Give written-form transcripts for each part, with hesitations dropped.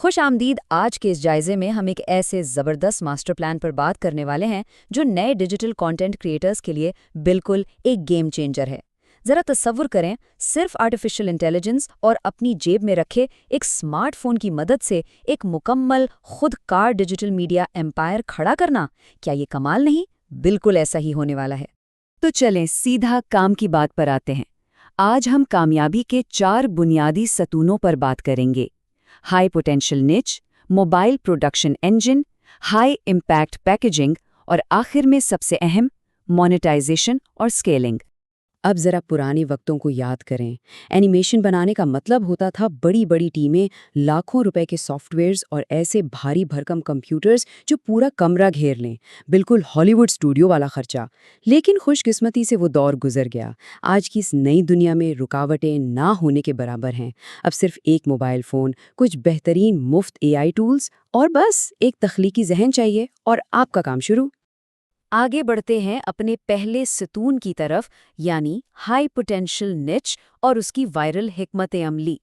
خوش آمدید آج کے اس جائزے میں ہم ایک ایسے زبردست ماسٹر پلان پر بات کرنے والے ہیں جو نئے ڈیجیٹل کانٹینٹ کریٹرز کے لیے بالکل ایک گیم چینجر ہے۔ ذرا تصور کریں، صرف آرٹیفیشل انٹیلیجنس اور اپنی جیب میں رکھے ایک سمارٹ فون کی مدد سے ایک مکمل خود کار ڈیجیٹل میڈیا ایمپائر کھڑا کرنا، کیا یہ کمال نہیں؟ بالکل ایسا ہی ہونے والا ہے۔ تو چلیں سیدھا کام کی بات پر آتے ہیں۔ آج ہم کامیابی کے 4 بنیادی ستونوں پر بات کریں گے: ہائی پوٹینشل نچ، mobile production engine, high impact packaging اور آخر میں سب سے اہم مونیٹائزیشن اور اسکیلنگ۔ اب ذرا پرانے وقتوں کو یاد کریں۔ اینیمیشن بنانے کا مطلب ہوتا تھا بڑی بڑی ٹیمیں، لاکھوں روپے کے سافٹ ویئرز اور ایسے بھاری بھرکم کمپیوٹرز جو پورا کمرہ گھیر لیں، بالکل ہالی ووڈ اسٹوڈیو والا خرچہ۔ لیکن خوش قسمتی سے وہ دور گزر گیا۔ آج کی اس نئی دنیا میں رکاوٹیں نہ ہونے کے برابر ہیں۔ اب صرف ایک موبائل فون، کچھ بہترین مفت AI ٹولز اور بس ایک تخلیقی ذہن چاہیے اور آپ کا کام شروع۔ آگے بڑھتے ہیں اپنے پہلے ستون کی طرف، یعنی ہائی پوٹینشل نچ اور اس کی وائرل حکمت عملی۔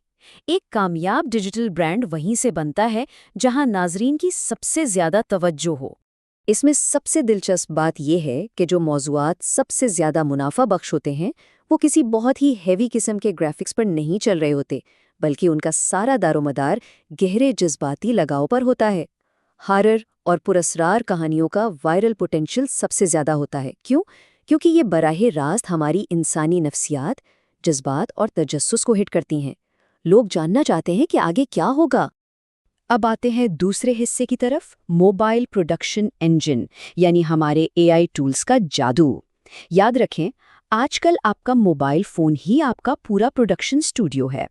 ایک کامیاب ڈیجیٹل برانڈ وہیں سے بنتا ہے جہاں ناظرین کی سب سے زیادہ توجہ ہو۔ اس میں سب سے دلچسپ بات یہ ہے کہ جو موضوعات سب سے زیادہ منافع بخش ہوتے ہیں وہ کسی بہت ہی ہیوی قسم کے گرافکس پر نہیں چل رہے ہوتے، بلکہ ان کا سارا دار و مدار گہرے جذباتی لگاؤ پر ہوتا ہے۔ ہارر اور پراسرار کہانیوں کا وائرل پوٹینشل سب سے زیادہ ہوتا ہے۔ کیوں؟ کیونکہ یہ براہ راست ہماری انسانی نفسیات، جذبات اور تجسس کو ہٹ کرتی ہیں۔ لوگ جاننا چاہتے ہیں کہ آگے کیا ہوگا۔ اب آتے ہیں دوسرے حصے کی طرف، موبائل پروڈکشن انجن، یعنی ہمارے AI ٹولز کا جادو۔ یاد رکھیں، آج کل آپ کا موبائل فون ہی آپ کا پورا پروڈکشن اسٹوڈیو ہے۔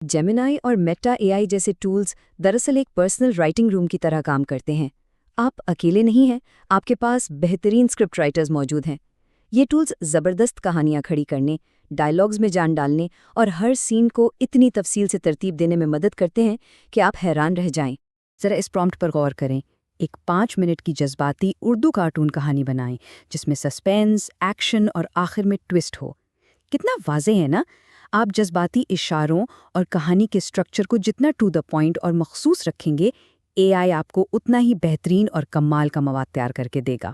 جیمینائی اور میٹا AI جیسے ٹولز دراصل ایک پرسنل رائٹنگ روم کی طرح کام کرتے ہیں۔ آپ اکیلے نہیں ہیں، آپ کے پاس بہترین اسکرپٹ رائٹرز موجود ہیں۔ یہ ٹولز زبردست کہانیاں کھڑی کرنے، ڈائیلاگز میں جان ڈالنے اور ہر سین کو اتنی تفصیل سے ترتیب دینے میں مدد کرتے ہیں کہ آپ حیران رہ جائیں۔ ذرا اس پرومپٹ پر غور کریں۔ ایک 5 منٹ کی جذباتی اردو کارٹون کہانی بنائیں جس میں سسپینس، ایکشن اور آخر میں ٹوسٹ ہو۔ کتنا واضح ہے نا؟ آپ جذباتی اشاروں اور کہانی کے اسٹرکچر کو جتنا ٹو دا پوائنٹ اور مخصوص رکھیں گے، AI آپ کو اتنا ہی بہترین اور کمال کا مواد تیار کر کے دے گا۔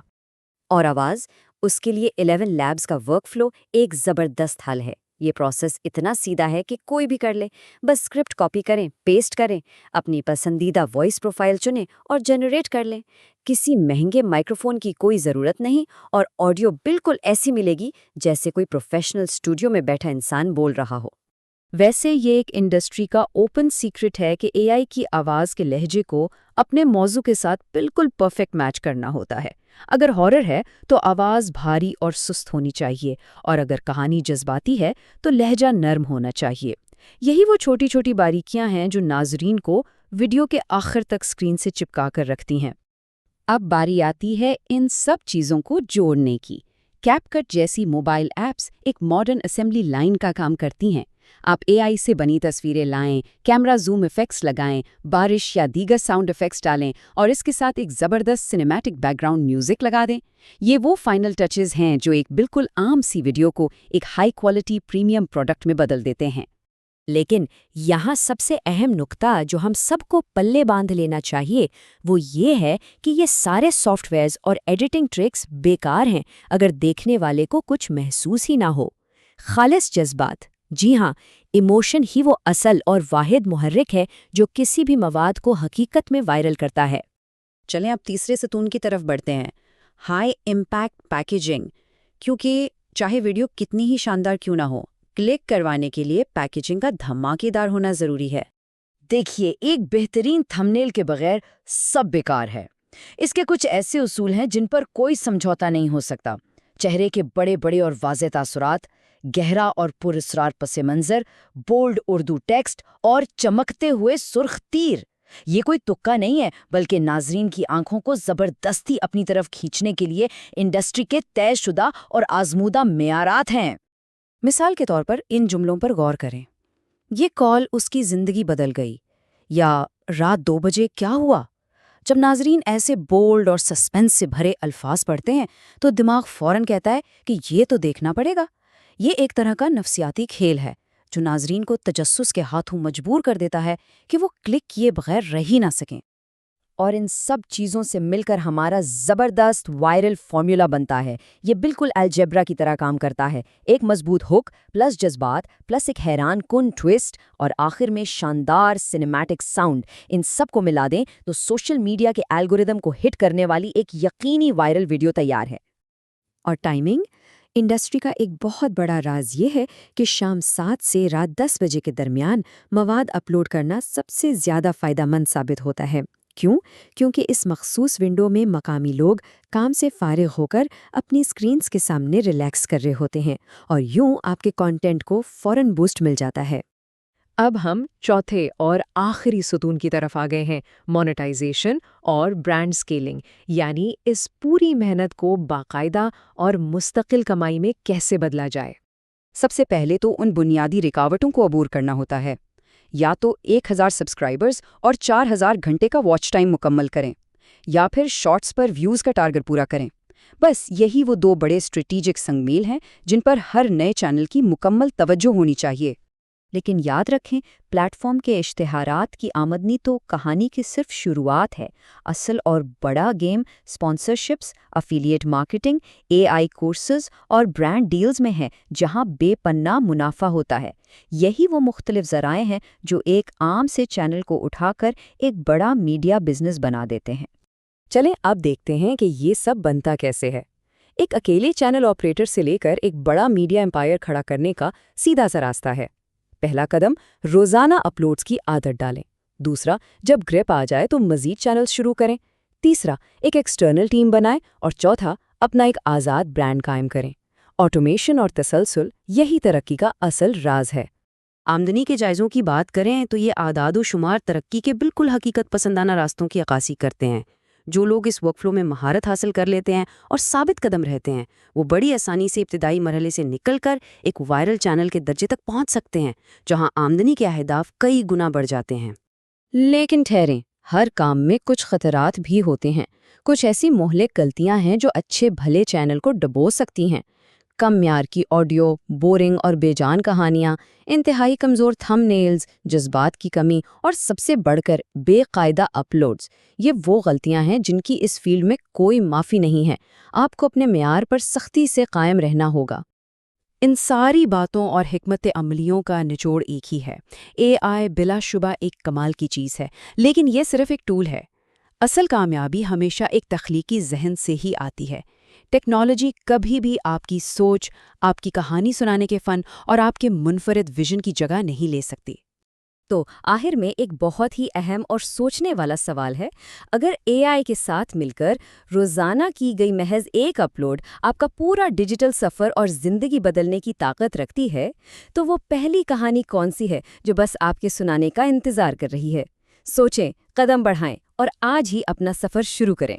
اور آواز، اس کے لیے 11 لیبز کا ورک فلو ایک زبردست حل ہے۔ یہ پروسیس اتنا سیدھا ہے کہ کوئی بھی کر لے، بس اسکرپٹ کاپی کریں، پیسٹ کریں، اپنی پسندیدہ وائس پروفائل چنیں اور جنریٹ کر لیں۔ کسی مہنگے مائکروفون کی کوئی ضرورت نہیں اور آڈیو بالکل ایسی ملے گی جیسے کوئی پروفیشنل اسٹوڈیو میں بیٹھا انسان بول رہا ہو۔ ویسے یہ ایک انڈسٹری کا اوپن سیکرٹ ہے کہ AI کی آواز کے لہجے کو اپنے موضوع کے ساتھ بالکل پرفیکٹ میچ کرنا ہوتا ہے۔ اگر ہارر ہے تو آواز بھاری اور سست ہونی چاہیے، اور اگر کہانی جذباتی ہے تو لہجہ نرم ہونا چاہیے۔ یہی وہ چھوٹی چھوٹی باریکیاں ہیں جو ناظرین کو ویڈیو کے آخر تک اسکرین سے چپکا کر رکھتی ہیں۔ اب باری آتی ہے ان سب چیزوں کو جوڑنے کی۔ کیپ کٹ جیسی موبائل ایپس ایک ماڈرن اسمبلی لائن کا کام کرتی ہیں۔ آپ AI سے بنی تصویریں لائیں، کیمرہ زوم ایفیکٹس لگائیں، بارش یا دیگر ساؤنڈ ایفیکٹس ڈالیں اور اس کے ساتھ ایک زبردست سنیمیٹک بیک گراؤنڈ میوزک لگا دیں۔ یہ وہ فائنل ٹچز ہیں جو ایک بالکل عام سی ویڈیو کو ایک ہائی کوالٹی پریمیم پروڈکٹ میں بدل دیتے ہیں۔ لیکن یہاں سب سے اہم نقطہ جو ہم سب کو پلے باندھ لینا چاہیے وہ یہ ہے کہ یہ سارے سافٹ ویئرز اور ایڈیٹنگ ٹرکس بیکار ہیں اگر دیکھنے والے کو کچھ محسوس ہی نہ ہو۔ خالص جذبات، جی ہاں، ایموشن ہی وہ اصل اور واحد محرک ہے جو کسی بھی مواد کو حقیقت میں وائرل کرتا ہے۔ چلیں اب تیسرے ستون کی طرف بڑھتے ہیں، ہائی امپیکٹ پیکیجنگ۔ کیونکہ چاہے ویڈیو کتنی ہی شاندار کیوں نہ ہو، کلک کروانے کے لیے پیکیجنگ کا دھماکے دار ہونا ضروری ہے۔ دیکھیے، ایک بہترین تھمبنیل کے بغیر سب بیکار ہے۔ اس کے کچھ ایسے اصول ہیں جن پر کوئی سمجھوتا نہیں ہو سکتا۔ چہرے کے بڑے بڑے اور واضح تاثرات، گہرا اور پراسرار پس منظر، بولڈ اردو ٹیکسٹ اور چمکتے ہوئے سرخ تیر۔ یہ کوئی تکا نہیں ہے، بلکہ ناظرین کی آنکھوں کو زبردستی اپنی طرف کھینچنے کے لیے انڈسٹری کے طے شدہ اور آزمودہ معیارات ہیں۔ مثال کے طور پر ان جملوں پر غور کریں: یہ کال اس کی زندگی بدل گئی، یا رات 2 بجے کیا ہوا۔ جب ناظرین ایسے بولڈ اور سسپنس سے بھرے الفاظ پڑھتے ہیں تو دماغ فوراً کہتا ہے کہ یہ تو دیکھنا پڑے گا۔ یہ ایک طرح کا نفسیاتی کھیل ہے جو ناظرین کو تجسس کے ہاتھوں مجبور کر دیتا ہے کہ وہ کلک کیے بغیر رہ ہی نہ سکیں۔ اور ان سب چیزوں سے مل کر ہمارا زبردست وائرل فارمولا بنتا ہے۔ یہ بالکل الجبرا کی طرح کام کرتا ہے۔ ایک مضبوط ہک پلس جذبات پلس ایک حیران کن ٹویسٹ اور آخر میں شاندار سینیمیٹک ساؤنڈ، ان سب کو ملا دیں تو سوشل میڈیا کے الگورتھم کو ہٹ کرنے والی ایک یقینی وائرل ویڈیو تیار ہے۔ اور ٹائمنگ، انڈسٹری کا ایک بہت بڑا راز یہ ہے کہ شام 7 سے رات 10 بجے کے درمیان مواد اپلوڈ کرنا سب سے زیادہ فائدہ مند ثابت ہوتا ہے۔ کیوں؟ کیونکہ اس مخصوص ونڈو میں مقامی لوگ کام سے فارغ ہو کر اپنی اسکرینز کے سامنے ریلیکس کر رہے ہوتے ہیں، اور یوں آپ کے کانٹینٹ کو فوراً بوسٹ مل جاتا ہے۔ اب ہم چوتھے اور آخری ستون کی طرف آ گئے ہیں، مونیٹائزیشن اور برانڈ سکیلنگ، یعنی اس پوری محنت کو باقاعدہ اور مستقل کمائی میں کیسے بدلا جائے۔ سب سے پہلے تو ان بنیادی رکاوٹوں کو عبور کرنا ہوتا ہے۔ یا تو 1000 سبسکرائبرز اور 4000 گھنٹے کا واچ ٹائم مکمل کریں، یا پھر شارٹس پر ویوز کا ٹارگٹ پورا کریں۔ بس یہی وہ دو بڑے اسٹریٹیجک سنگ میل ہیں جن پر ہر نئے چینل کی مکمل توجہ ہونی چاہیے۔ لیکن یاد رکھیں، پلیٹ فارم کے اشتہارات کی آمدنی تو کہانی کی صرف شروعات ہے۔ اصل اور بڑا game sponsorships, affiliate marketing, AI courses اور برانڈ ڈیلز میں ہے، جہاں بے پناہ منافع ہوتا ہے۔ یہی وہ مختلف ذرائع ہیں جو ایک عام سے چینل کو اٹھا کر ایک بڑا میڈیا بزنس بنا دیتے ہیں۔ چلیں اب دیکھتے ہیں کہ یہ سب بنتا کیسے ہے۔ ایک اکیلے چینل آپریٹر سے لے کر ایک بڑا میڈیا امپائر کھڑا کرنے کا سیدھا سا راستہ ہے۔ پہلا قدم، روزانہ اپلوڈز کی عادت ڈالیں۔ دوسرا، جب گریپ آ جائے تو مزید چینلز شروع کریں۔ تیسرا، ایک ایکسٹرنل ٹیم بنائیں۔ اور چوتھا، اپنا ایک آزاد برانڈ قائم کریں۔ آٹومیشن اور تسلسل یہی ترقی کا اصل راز ہے۔ آمدنی کے جائزوں کی بات کریں تو یہ اعداد و شمار ترقی کے بالکل حقیقت پسندانہ راستوں کی عکاسی کرتے ہیں۔ جو لوگ اس ورک فلو میں مہارت حاصل کر لیتے ہیں اور ثابت قدم رہتے ہیں، وہ بڑی آسانی سے ابتدائی مرحلے سے نکل کر ایک وائرل چینل کے درجے تک پہنچ سکتے ہیں، جہاں آمدنی کے اہداف کئی گنا بڑھ جاتے ہیں۔ لیکن ٹھہریں، ہر کام میں کچھ خطرات بھی ہوتے ہیں۔ کچھ ایسی مہلک غلطیاں ہیں جو اچھے بھلے چینل کو ڈبو سکتی ہیں۔ کم معیار کی آڈیو، بورنگ اور بے جان کہانیاں، انتہائی کمزور تھم نیلز، جذبات کی کمی اور سب سے بڑھ کر بے قاعدہ اپلوڈز، یہ وہ غلطیاں ہیں جن کی اس فیلڈ میں کوئی معافی نہیں ہے۔ آپ کو اپنے معیار پر سختی سے قائم رہنا ہوگا۔ ان ساری باتوں اور حکمت عملیوں کا نچوڑ ایک ہی ہے۔ AI بلا شبہ ایک کمال کی چیز ہے، لیکن یہ صرف ایک ٹول ہے۔ اصل کامیابی ہمیشہ ایک تخلیقی ذہن سے ہی آتی ہے۔ ٹیکنالوجی کبھی بھی آپ کی سوچ، آپ کی کہانی سنانے کے فن اور آپ کے منفرد ویژن کی جگہ نہیں لے سکتی۔ تو آخر میں ایک بہت ہی اہم اور سوچنے والا سوال ہے، اگر AI کے ساتھ مل کر روزانہ کی گئی محض ایک اپلوڈ آپ کا پورا ڈیجیٹل سفر اور زندگی بدلنے کی طاقت رکھتی ہے، تو وہ پہلی کہانی کون سی ہے جو بس آپ کے سنانے کا انتظار کر رہی ہے؟ سوچیں، قدم بڑھائیں اور آج ہی اپنا سفر شروع کریں۔